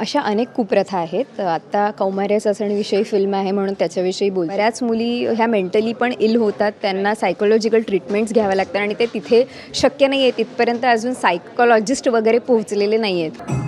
अशा अनेक कुप्रथा आहेत. आत्ता कौमार्य चाचणीविषयी फिल्म आहे म्हणून त्याच्याविषयी बऱ्याच मुली ह्या मेंटली पण इल होतात, त्यांना सायकोलॉजिकल ट्रीटमेंट्स घ्याव्या लागतात आणि ते तिथे शक्य नाही आहे. तिथपर्यंत अजून सायकोलॉजिस्ट वगैरे पोहोचलेले नाही आहेत.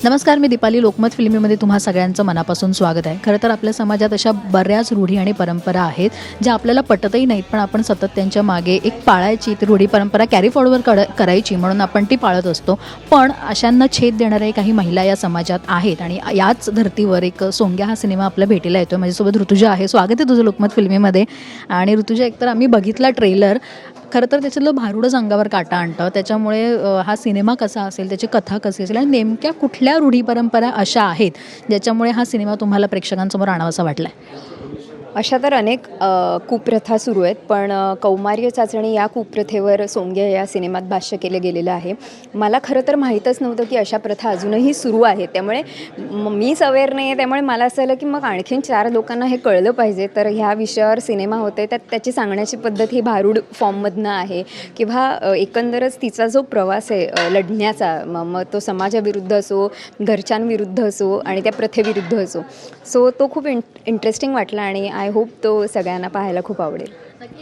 नमस्कार, मी दीपाली. लोकमत फिल्मीमध्ये तुम्हा सगळ्यांचं मनापासून स्वागत आहे. खरं तर आपल्या समाजात अशा बऱ्याच रूढी आणि परंपरा आहेत ज्या आपल्याला पटतही नाहीत, पण आपण सतत त्यांच्या मागे एक पाळायची, ती रूढी परंपरा कॅरी फॉरवर्ड करायची म्हणून आपण ती पाळत असतो. पण अशांना छेद देणाऱ्या काही महिला या समाजात आहेत आणि याच धर्तीवर एक सोंग्या हा सिनेमा आपल्या भेटीला येतो. माझ्यासोबत ऋतुजा आहे. स्वागत आहे तुझं लोकमत फिल्मीमध्ये. आणि ऋतुजा, एकतर आम्ही बघितला ट्रेलर. खरं तर त्याच्यातलं भारुडच अंगावर काटा आणतं. त्याच्यामुळे हा सिनेमा कसा असेल, त्याची कथा कशी असेल आणि नेमक्या कुठल्या रूढी परंपरा अशा आहेत ज्याच्यामुळे हा सिनेमा तुम्हाला प्रेक्षकांसमोर आणावासा वाटला आहे? अशा तर अनेक कुप्रथा सुरू आहेत, पण कौमार्य चाचणी या कुप्रथेवर सोंग्या या सिनेमात भाष्य केलं गेलेलं आहे. मला खरं तर माहीतच नव्हतं की अशा प्रथा अजूनही सुरू आहेत. त्यामुळे मीच अवेअर नाही आहे. त्यामुळे मला असं आलं की मग आणखीन 4 लोकांना हे कळलं पाहिजे. तर ह्या विषयावर सिनेमा होते, त्यात त्याची सांगण्याची पद्धत ही भारूड फॉर्ममधनं आहे किंवा एकंदरच तिचा जो प्रवास आहे लढण्याचा, मग तो समाजाविरुद्ध असो, घरच्यांविरुद्ध असो आणि त्या प्रथेविरुद्ध असो, सो तो खूप इंटरेस्टिंग वाटला आणि आय होप तो सगळ्यांना पाहायला खूप आवडेल.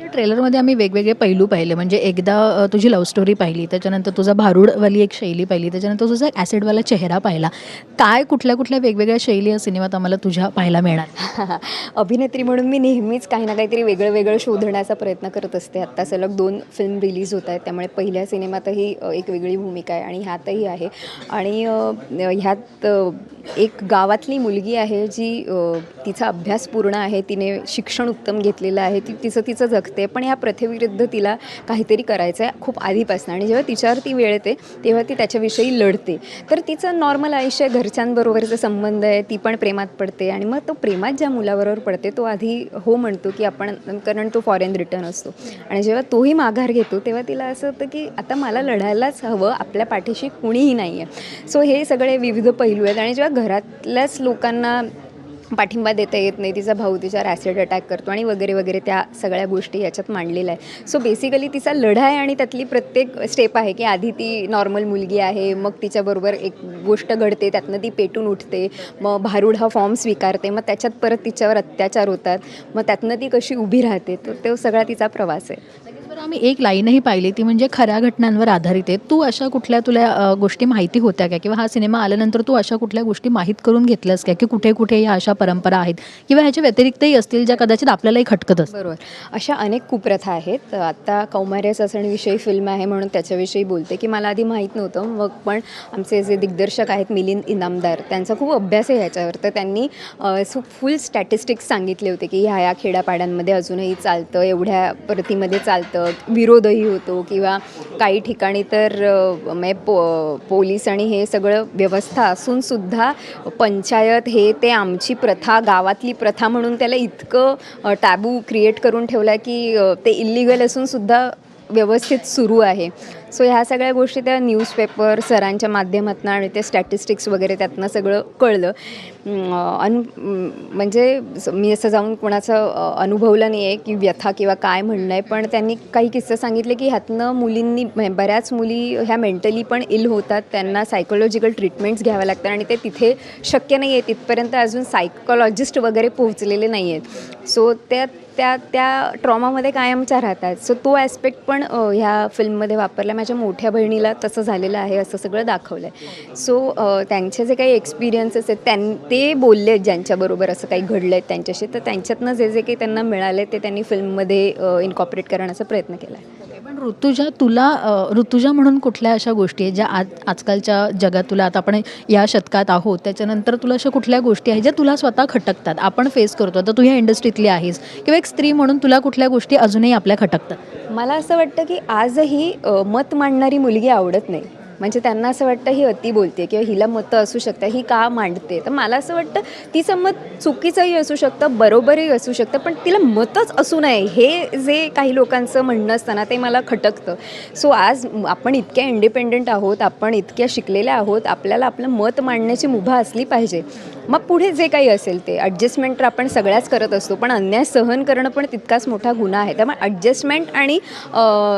या ट्रेलरमध्ये आम्ही वेगवेगळे पैलू पाहिले. म्हणजे एकदा तुझी लव्ह स्टोरी पाहिली, त्याच्यानंतर तुझा भारूडवाली एक शैली पाहिली, त्याच्यानंतर तुझा ॲसिडवाला चेहरा पाहिला. काय कुठल्या कुठल्या वेगवेगळ्या शैली या सिनेमात आम्हाला तुझ्या पाहायला मिळणार? अभिनेत्री म्हणून मी नेहमीच काही ना काहीतरी वेगळं वेगळं शोधण्याचा प्रयत्न करत असते. आत्ता सलग 2 फिल्म रिलीज होत आहेत, त्यामुळे पहिल्या सिनेमातही एक वेगळी भूमिका आहे आणि ह्यातही आहे. आणि ह्यात एक गावातली मुलगी आहे जी तिचा अभ्यास पूर्ण आहे, तिने शिक्षण उत्तम घेतलेलं आहे, ती तिचं जगते, पण ह्या प्रथेविरुद्ध तिला काहीतरी करायचं आहे खूप आधीपासून. आणि जेव्हा तिच्यावर ती वेळ येते तेव्हा ती त्याच्याविषयी लढते. तर तिचं नॉर्मल आयुष्य आहे, घरच्यांबरोबरचा संबंध आहे, ती पण प्रेमात पडते आणि मग तो प्रेमात ज्या मुलाबरोबर पडते तो आधी हो म्हणतो की आपण, कारण तो फॉरेन रिटर्न असतो, आणि जेव्हा तोही माघार घेतो तेव्हा तिला असं होतं की आता मला लढायलाच हवं, आपल्या पाठीशी कुणीही नाही आहे. सो हे सगळे विविध पैलू आहेत. आणि जेव्हा घरातल्याच लोकांना पाठिंबा देता येत नाही, तिचा भाऊ तिच्यावर ॲसिड अटॅक करतो आणि वगैरे वगैरे, त्या सगळ्या गोष्टी याच्यात मांडलेल्या आहे. सो बेसिकली तिचा लढा आहे आणि त्यातली प्रत्येक स्टेप आहे की आधी ती नॉर्मल मुलगी आहे, मग तिच्याबरोबर एक गोष्ट घडते, त्यातनं ती पेटून उठते, मग भारूड हा फॉर्म स्वीकारते, मग त्याच्यात परत तिच्यावर अत्याचार होतात, मग त्यातनं ती कशी उभी राहते, तो सगळा तिचा प्रवास आहे. आम्ही एक लाईनही पाहिली, ती म्हणजे खऱ्या घटनांवर आधारित आहे. तू अशा कुठल्या तुला गोष्टी माहिती होत्या का, किंवा हा सिनेमा आल्यानंतर तू अशा कुठल्या गोष्टी माहीत करून घेतल्यास का, की कुठे कुठे या अशा परंपरा आहेत किंवा ह्याच्या व्यतिरिक्तही असतील ज्या कदाचित आपल्यालाही खटकत असतात? बरोबर. अशा अनेक कुप्रथा आहेत. आत्ता कौमार्य चाचणीविषयी फिल्म आहे म्हणून त्याच्याविषयी बोलते की मला आधी माहीत नव्हतं. मग पण आमचे जे दिग्दर्शक आहेत मिलिंद इनामदार, त्यांचा खूप अभ्यास आहे ह्याच्यावर. तर त्यांनी फुल स्टॅटिस्टिक्स सांगितले होते की ह्या खेड्यापाड्यांमध्ये अजूनही चालतं, एवढ्या प्रतीमध्ये चालतं, विरोधही होतो, किंवा काही ठिकाणी तर पोलीस आणि हे सगळं व्यवस्था असूनसुद्धा पंचायत हे ते आमची प्रथा, गावातली प्रथा म्हणून त्याला इतकं टॅबू क्रिएट करून ठेवला की ते इल्लिगल असूनसुद्धा व्यवस्थित सुरू आहे. सो ह्या सगळ्या गोष्टी त्या न्यूजपेपर सरांच्या माध्यमातून आणि ते स्टॅटिस्टिक्स वगैरे त्यातनं सगळं कळलं. म्हणजे मी असं जाऊन कोणाचं अनुभवलं नाही आहे की व्यथा किंवा काय म्हणणं आहे, पण त्यांनी काही किस्से सांगितले की ह्यातनं मुलींनी, बऱ्याच मुली ह्या मेंटली पण इल होतात, त्यांना सायकोलॉजिकल ट्रीटमेंट्स घ्याव्या लागतात आणि ते तिथे शक्य नाही आहे. तिथपर्यंत अजून सायकोलॉजिस्ट वगैरे पोहोचलेले नाही आहेत. सो त्या ट्रॉमामध्ये कायमच्या राहतात. सो तो ॲस्पेक्ट पण ह्या फिल्ममध्ये वापरला. माझ्या मोठ्या बहिणीला तसं झालेलं आहे असं सगळं दाखवलं आहे. सो त्यांचे जे काही एक्सपिरियन्सेस आहेत ते बोलले आहेत ज्यांच्याबरोबर असं काही घडलं आहे त्यांच्याशी, तर त्यांच्यातनं जे काही त्यांना मिळाले ते त्यांनी फिल्ममध्ये इन्कॉर्पोरेट करण्याचा प्रयत्न केला आहे. पण ऋतुजा म्हणून कुठल्या अशा गोष्टी आहेत ज्या आजकालच्या जगात तुला, आता आपण या शतकात आहोत त्याच्यानंतर तुला अशा कुठल्या गोष्टी आहेत ज्या तुला स्वतः खटकतात, आपण फेस करतो, तर तू ह्या इंडस्ट्रीतली आहेस, किंवा एक स्त्री म्हणून तुला कुठल्या गोष्टी अजूनही आपल्या खटकतात? मला असं वाटतं की आजही मत मांडणारी मुलगी आवडत नाही. म्हणजे त्यांना असं वाटतं ही अति बोलते किंवा हिला मतं असू शकतं, ही का मांडते. तर मला असं वाटतं तिचं मत चुकीचंही असू शकतं, बरोबरही असू शकतं, पण तिला मतच असू नये हे जे काही लोकांचं म्हणणं असतं ना, ते मला खटकतं. सो आज आपण इतक्या इंडिपेंडंट आहोत, आपण इतक्या शिकलेल्या आहोत, आपल्याला आपलं मत मांडण्याची मुभा असली पाहिजे. मग पुढे जे काही असेल ते ॲडजस्टमेंट तर आपण सगळ्याच करत असतो, पण अन्याय सहन करणं पण तितकाच मोठा गुन्हा आहे. त्यामुळे ॲडजस्टमेंट आणि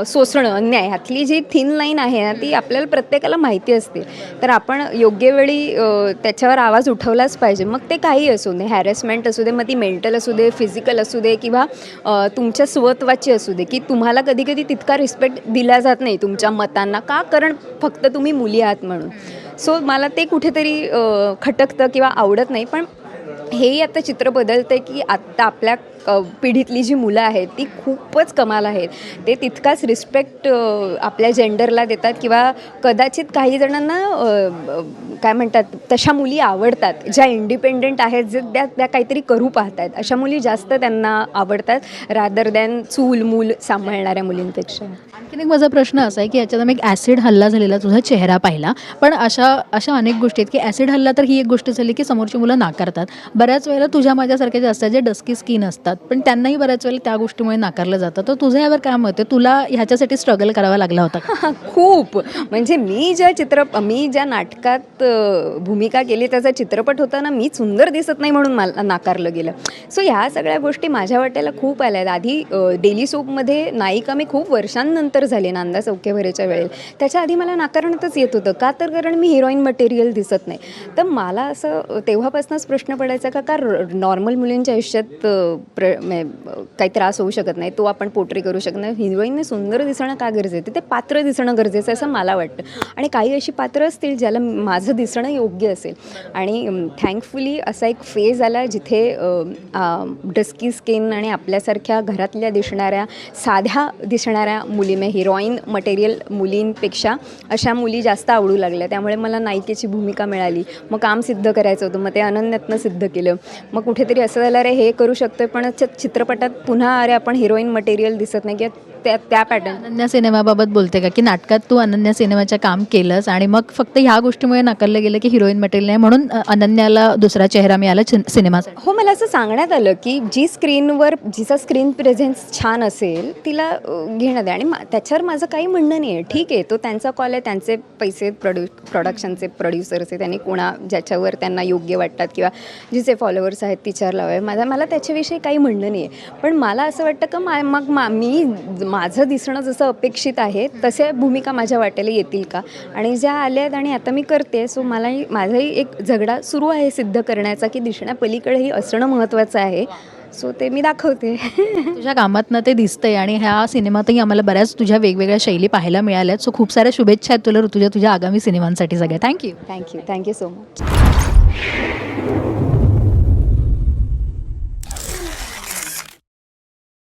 सोसणं, अन्याय ह्यातली जी थिन लाईन आहे ना, ती आपल्याला प्रत्येकाला माहिती असते. तर आपण योग्य वेळी त्याच्यावर आवाज उठवलाच पाहिजे. मग ते काही असू दे, हॅरेसमेंट असू दे, मग ती मेंटल असू दे, फिजिकल असू दे किंवा तुमच्या स्वत्वाची असू दे, की तुम्हाला कधी कधी तितका रिस्पेक्ट दिला जात नाही तुमच्या मतांना. का? कारण फक्त तुम्ही मुली आहात म्हणून. सो मला ते कुठेतरी खटकतं किंवा आवडत नाही. पण हेही आता चित्र बदलतं आहे, की आत्ता आपल्या पिढीतली जी मुलं आहेत ती खूपच कमाल आहेत. ते तितकाच रिस्पेक्ट आपल्या जेंडरला देतात किंवा कदाचित काही जणांना काय म्हणतात तशा मुली आवडतात, ज्या इंडिपेंडंट आहेत, जे त्या काहीतरी करू पाहतात. अशा मुली जास्त त्यांना आवडतात रादर दॅन चूल मूल सांभाळणाऱ्या मुलींपेक्षा. आणखीन एक माझा प्रश्न असा आहे की याच्यात आम्ही एक ॲसिड हल्ला झालेला तुझा चेहरा पाहिला, पण अशा अशा अनेक गोष्टी आहेत की ॲसिड हल्ला तर ही एक गोष्ट झाली की समोरची मुलं नाकारतात. बऱ्याच वेळेला तुझ्या माझ्यासारखे जे असतात जे डस्की स्किन असतात, पण त्यांनाही बऱ्याच वेळेला त्या गोष्टीमुळे नाकारलं जातं. तर तुझं यावर काय मत आहे? तुला ह्याच्यासाठी स्ट्रगल करावा लागला होता का? खूप. म्हणजे मी ज्या नाटकात भूमिका केली त्याचा चित्रपट होता ना, मी सुंदर दिसत नाही म्हणून मला नाकारलं गेलं. सो ह्या सगळ्या गोष्टी माझ्या वाट्याला खूप आल्या आहेत. आधी डेली सोपमध्ये नायिका मी खूप वर्षांनंतर झाले, नांदा चौकेवरेच्या वेळेला. त्याच्या आधी मला नाकारण्यातच येत होतं. का? तर कारण मी हिरोईन मटेरियल दिसत नाही. तर मला असं तेव्हापासूनच प्रश्न पडायचा का नॉर्मल मुलींच्या आयुष्यात काही त्रास होऊ शकत नाही, तो आपण पोट्री करू शकत नाही. हिरोईनने सुंदर दिसणं का गरजेचं? ते पात्र दिसणं गरजेचं असं मला वाटतं. आणि काही अशी पात्र असतील ज्याला माझं दिसणं योग्य असेल. आणि थँकफुली असा एक फेज आला जिथे डस्की स्किन आणि आपल्यासारख्या घरातल्या दिसणाऱ्या, साध्या दिसणाऱ्या मुली, म्हणजे हिरोईन मटेरियल मुलींपेक्षा अशा मुली जास्त आवडू लागल्या. त्यामुळे मला नायिकेची भूमिका मिळाली. मग काम सिद्ध करायचं होतं, मग ते अनन्यातनं सिद्ध केलं. मग कुठेतरी असं झालं, अरे हे करू शकतोय, पण चित्रपटात पुन्हा अरे आपण हिरोईन मटेरियल दिसत नाही किंवा त्या पॅटर्न. अनन्या सिनेमाबाबत बोलते का की नाटकात तू अनन्या सिनेमाच्या काम केलंस आणि मग फक्त ह्या गोष्टीमुळे नाकारलं गेलं की हिरोईन मटेरियल नाही म्हणून अनन्याला दुसरा चेहरा मिळाला सिनेमासाठी? हो, मला असं सांगण्यात आलं की जी स्क्रीनवर जिचा स्क्रीन प्रेझेन्स छान असेल तिला घेण्यात आहे. आणि त्याच्यावर माझं काही म्हणणं नाही आहे. ठीक आहे, तो त्यांचा कॉल आहे, त्यांचे पैसे प्रोडक्शनचे प्रोड्युसर्स आहे, त्यांनी ज्याच्यावर त्यांना योग्य वाटतात किंवा जिचे फॉलोअर्स आहेत तिच्यावर लावावे. मला त्याच्याविषयी काही म्हणणं नाही आहे. पण मला असं वाटतं का मग मी माझं दिसणं जसं अपेक्षित आहे तसे भूमिका माझ्या वाट्याला येतील का? आणि ज्या आल्या आहेत आणि आता मी करते. सो माझाही एक झगडा सुरू आहे सिद्ध करण्याचा की दिसण्यापलीकडेही असणं महत्त्वाचं आहे. सो ते मी दाखवते. तुझ्या कामातनं ते दिसतंय आणि ह्या सिनेमातही आम्हाला बऱ्याच तुझ्या वेगवेगळ्या शैली पाहायला मिळाल्यात. सो खूप साऱ्या शुभेच्छा आहेत तुला तुझ्या आगामी सिनेमांसाठी सगळ्या. थँक्यू. Thank you so much.